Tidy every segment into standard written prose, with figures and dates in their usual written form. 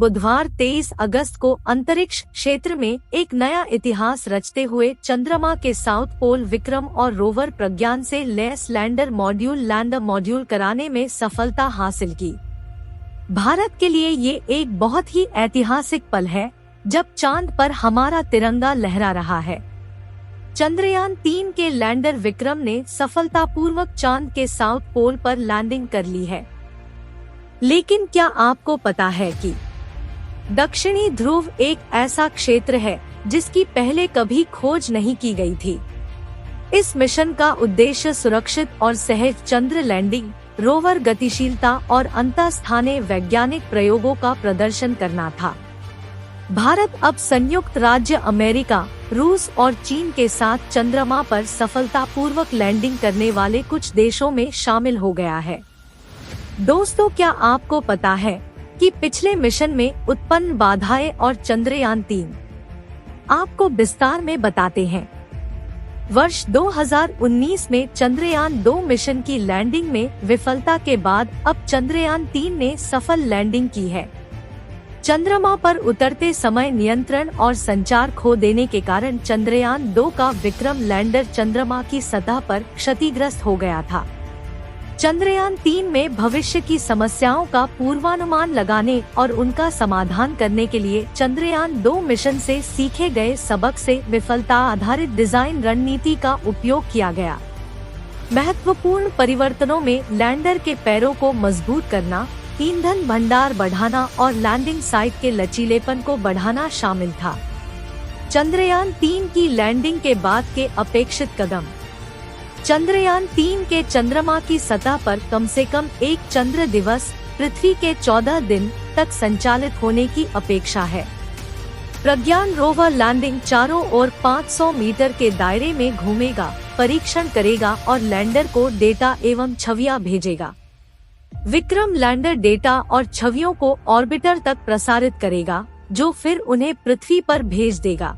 बुधवार 23 अगस्त को अंतरिक्ष क्षेत्र में एक नया इतिहास रचते हुए चंद्रमा के साउथ पोल विक्रम और रोवर प्रज्ञान से लैस लैंडर मॉड्यूल कराने में सफलता हासिल की। भारत के लिए ये एक बहुत ही ऐतिहासिक पल है जब चांद पर हमारा तिरंगा लहरा रहा है। चंद्रयान 3 के लैंडर विक्रम ने सफलतापूर्वक चांद के साउथ पोल पर लैंडिंग कर ली है। लेकिन क्या आपको पता है कि दक्षिणी ध्रुव एक ऐसा क्षेत्र है जिसकी पहले कभी खोज नहीं की गई थी। इस मिशन का उद्देश्य सुरक्षित और सहज चंद्र लैंडिंग, रोवर गतिशीलता और अंतःस्थानीय वैज्ञानिक प्रयोगों का प्रदर्शन करना था। भारत अब संयुक्त राज्य अमेरिका, रूस और चीन के साथ चंद्रमा पर सफलतापूर्वक लैंडिंग करने वाले कुछ देशों में शामिल हो गया है। दोस्तों, क्या आपको पता है कि पिछले मिशन में उत्पन्न बाधाएं और चंद्रयान 3 आपको विस्तार में बताते हैं। वर्ष 2019 में चंद्रयान 2 मिशन की लैंडिंग में विफलता के बाद अब चंद्रयान 3 ने सफल लैंडिंग की है। चंद्रमा पर उतरते समय नियंत्रण और संचार खो देने के कारण चंद्रयान 2 का विक्रम लैंडर चंद्रमा की सतह पर क्षतिग्रस्त हो गया था। चंद्रयान 3 में भविष्य की समस्याओं का पूर्वानुमान लगाने और उनका समाधान करने के लिए चंद्रयान 2 मिशन से सीखे गए सबक से विफलता आधारित डिजाइन रणनीति का उपयोग किया गया। महत्वपूर्ण परिवर्तनों में लैंडर के पैरों को मजबूत करना, ईंधन भंडार बढ़ाना और लैंडिंग साइट के लचीलेपन को बढ़ाना शामिल था। चंद्रयान 3 की लैंडिंग के बाद के अपेक्षित कदम। चंद्रयान 3 के चंद्रमा की सतह पर कम से कम एक चंद्र दिवस पृथ्वी के 14 दिन तक संचालित होने की अपेक्षा है। प्रज्ञान रोवर लैंडिंग चारों ओर 500 मीटर के दायरे में घूमेगा, परीक्षण करेगा और लैंडर को डेटा एवं छवियां भेजेगा। विक्रम लैंडर डेटा और छवियों को ऑर्बिटर तक प्रसारित करेगा, जो फिर उन्हें पृथ्वी पर भेज देगा।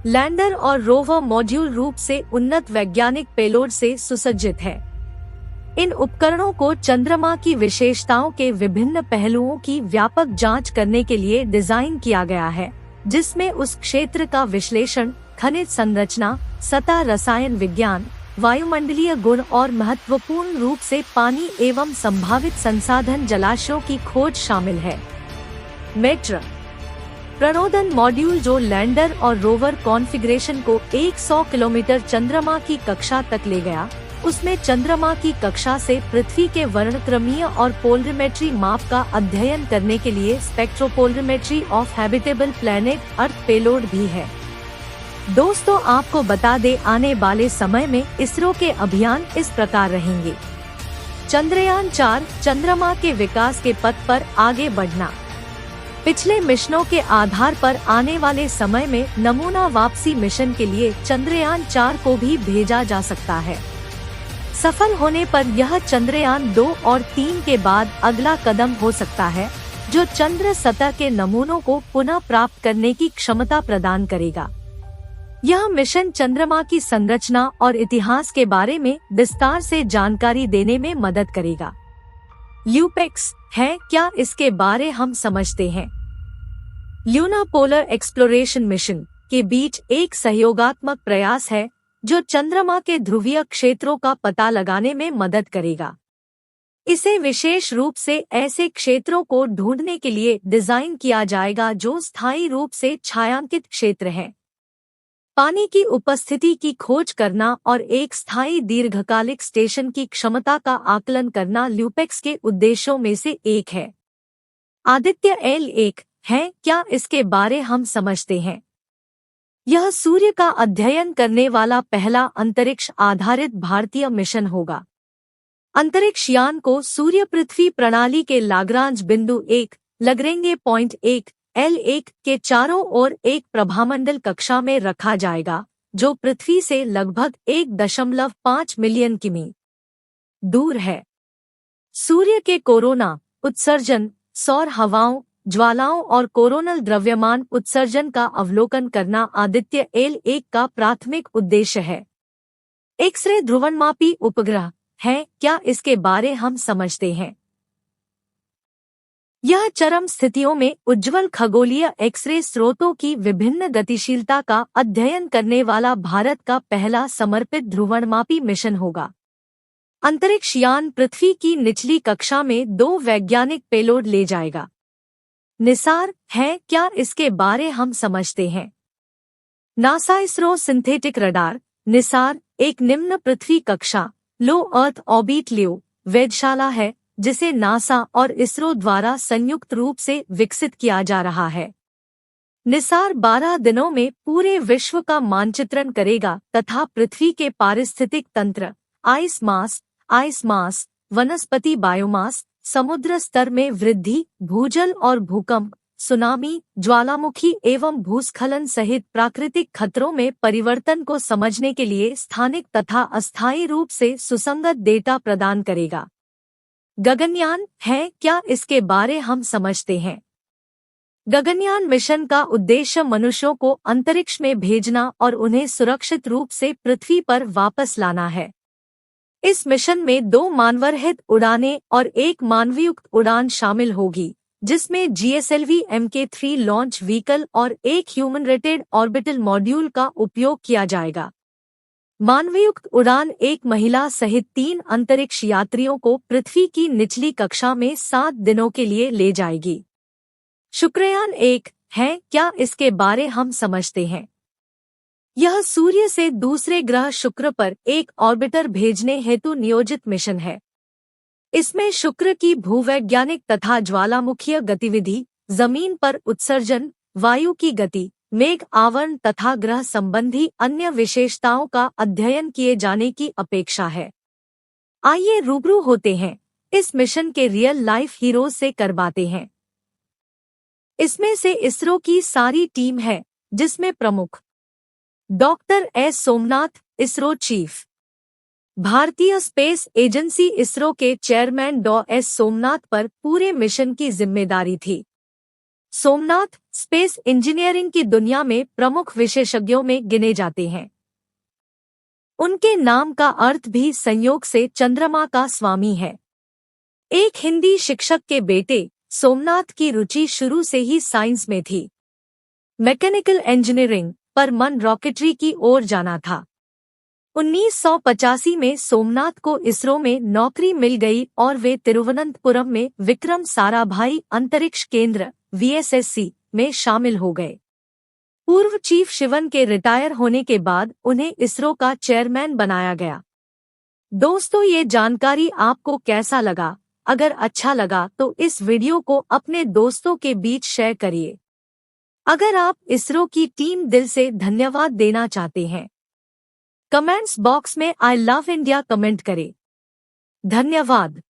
लैंडर और रोवर मॉड्यूल रूप से उन्नत वैज्ञानिक पेलोड से सुसज्जित है। इन उपकरणों को चंद्रमा की विशेषताओं के विभिन्न पहलुओं की व्यापक जांच करने के लिए डिजाइन किया गया है, जिसमें उस क्षेत्र का विश्लेषण, खनिज संरचना, सतह रसायन विज्ञान, वायुमंडलीय गुण और महत्वपूर्ण रूप से पानी एवं संभावित संसाधन जलाशयों की खोज शामिल है। मेट्र प्रणोदन मॉड्यूल, जो लैंडर और रोवर कॉन्फ़िगरेशन को 100 किलोमीटर चंद्रमा की कक्षा तक ले गया, उसमें चंद्रमा की कक्षा से पृथ्वी के वर्णक्रमीय और पोलरिमेट्री माप का अध्ययन करने के लिए spectropolarimetry of habitable planet Earth payload भी है। दोस्तों, आपको बता दे, आने वाले समय में इसरो के अभियान इस प्रकार रहेंगे। चंद्रयान 4 चंद्रमा के विकास के पथ पर आगे बढ़ना। पिछले मिशनों के आधार पर आने वाले समय में नमूना वापसी मिशन के लिए चंद्रयान 4 को भी भेजा जा सकता है। सफल होने पर यह चंद्रयान 2 और 3 के बाद अगला कदम हो सकता है, जो चंद्र सतह के नमूनों को पुनः प्राप्त करने की क्षमता प्रदान करेगा। यह मिशन चंद्रमा की संरचना और इतिहास के बारे में विस्तार से जानकारी देने में मदद करेगा। ल्यूपेक्स है क्या, इसके बारे हम समझते हैं। ल्यूना पोलर एक्सप्लोरेशन मिशन के बीच एक सहयोगात्मक प्रयास है जो चंद्रमा के ध्रुवीय क्षेत्रों का पता लगाने में मदद करेगा। इसे विशेष रूप से ऐसे क्षेत्रों को ढूंढने के लिए डिजाइन किया जाएगा जो स्थायी रूप से छायांकित क्षेत्र हैं। पानी की उपस्थिति की खोज करना और एक स्थायी दीर्घकालिक स्टेशन की क्षमता का आकलन करना ल्यूपेक्स के उद्देश्यों में से एक है। आदित्य L1 है क्या, इसके बारे हम समझते हैं। यह सूर्य का अध्ययन करने वाला पहला अंतरिक्ष आधारित भारतीय मिशन होगा। अंतरिक्ष यान को सूर्य पृथ्वी प्रणाली के लाग्रांज बिंदु 1 लग्रेंगे पॉइंट 1 L1 के चारों ओर एक प्रभामंडल कक्षा में रखा जाएगा, जो पृथ्वी से लगभग 1.5 मिलियन किमी दूर है। सूर्य के कोरोना उत्सर्जन, सौर हवाओं, ज्वालाओं और कोरोनल द्रव्यमान उत्सर्जन का अवलोकन करना आदित्य L1 का प्राथमिक उद्देश्य है। एक्स-रे ध्रुवणमापी उपग्रह है क्या, इसके बारे हम समझते हैं। यह चरम स्थितियों में उज्ज्वल खगोलीय एक्स-रे स्रोतों की विभिन्न गतिशीलता का अध्ययन करने वाला भारत का पहला समर्पित ध्रुवणमापी मिशन होगा। अंतरिक्ष यान पृथ्वी की निचली कक्षा में 2 वैज्ञानिक पेलोड ले जाएगा। निसार है क्या इसके बारे हम समझते हैं। NASA ISRO synthetic radar Nisar एक निम्न पृथ्वी कक्षा लो अर्थ ऑर्बिट लियो वेधशाला है जिसे नासा और इसरो द्वारा संयुक्त रूप से विकसित किया जा रहा है। निसार 12 दिनों में पूरे विश्व का मानचित्रण करेगा तथा पृथ्वी के पारिस्थितिक तंत्र, आइस मास, वनस्पति बायोमास, समुद्र स्तर में वृद्धि, भूजल और भूकंप, सुनामी, ज्वालामुखी एवं भूस्खलन सहित प्राकृतिक खतरों में परिवर्तन को समझने के लिए स्थानिक तथा अस्थायी रूप से सुसंगत डेटा प्रदान करेगा। गगनयान है क्या इसके बारे हम समझते हैं। गगनयान मिशन का उद्देश्य मनुष्यों को अंतरिक्ष में भेजना और उन्हें सुरक्षित रूप से पृथ्वी पर वापस लाना है। इस मिशन में 2 मानवरहित उड़ानें और 1 मानवयुक्त उड़ान शामिल होगी, जिसमें GSLV Mk3 लॉन्च व्हीकल और 1 ह्यूमन रेटेड ऑर्बिटल मॉड्यूल का उपयोग किया जाएगा। मानवयुक्त उड़ान 1 महिला सहित 3 अंतरिक्ष यात्रियों को पृथ्वी की निचली कक्षा में 7 दिनों के लिए ले जाएगी। शुक्रयान 1 है क्या इसके बारे हम समझते हैं। यह सूर्य से दूसरे ग्रह शुक्र पर एक ऑर्बिटर भेजने हेतु नियोजित मिशन है। इसमें शुक्र की भूवैज्ञानिक तथा ज्वालामुखीय गतिविधि, जमीन पर उत्सर्जन, वायु की गति, मेघ आवरण तथा ग्रह संबंधी अन्य विशेषताओं का अध्ययन किए जाने की अपेक्षा है। आइए रूबरू होते हैं इस मिशन के रियल लाइफ हीरोज से करवाते हैं। इसमें से इसरो की सारी टीम है, जिसमें प्रमुख doctor S Somnath, ISRO chief, भारतीय स्पेस एजेंसी इसरो के चेयरमैन डॉ एस सोमनाथ पर पूरे मिशन की जिम्मेदारी थी। सोमनाथ स्पेस इंजीनियरिंग की दुनिया में प्रमुख विशेषज्ञों में गिने जाते हैं। उनके नाम का अर्थ भी संयोग से चंद्रमा का स्वामी है। एक हिंदी शिक्षक के बेटे सोमनाथ की रुचि शुरू से ही साइंस में थी। मैकेनिकल इंजीनियरिंग पर मन रॉकेटरी की ओर जाना था। 1985 में सोमनाथ को इसरो में नौकरी मिल गई और वे तिरुवनंतपुरम में विक्रम साराभाई अंतरिक्ष केंद्र VSSC में शामिल हो गए। पूर्व चीफ शिवन के रिटायर होने के बाद उन्हें इसरो का चेयरमैन बनाया गया। दोस्तों, ये जानकारी आपको कैसा लगा? अगर अच्छा लगा तो इस वीडियो को अपने दोस्तों के बीच शेयर करिए। अगर आप इसरो की टीम दिल से धन्यवाद देना चाहते हैं, कमेंट्स बॉक्स में आई लव इंडिया कमेंट करें। धन्यवाद।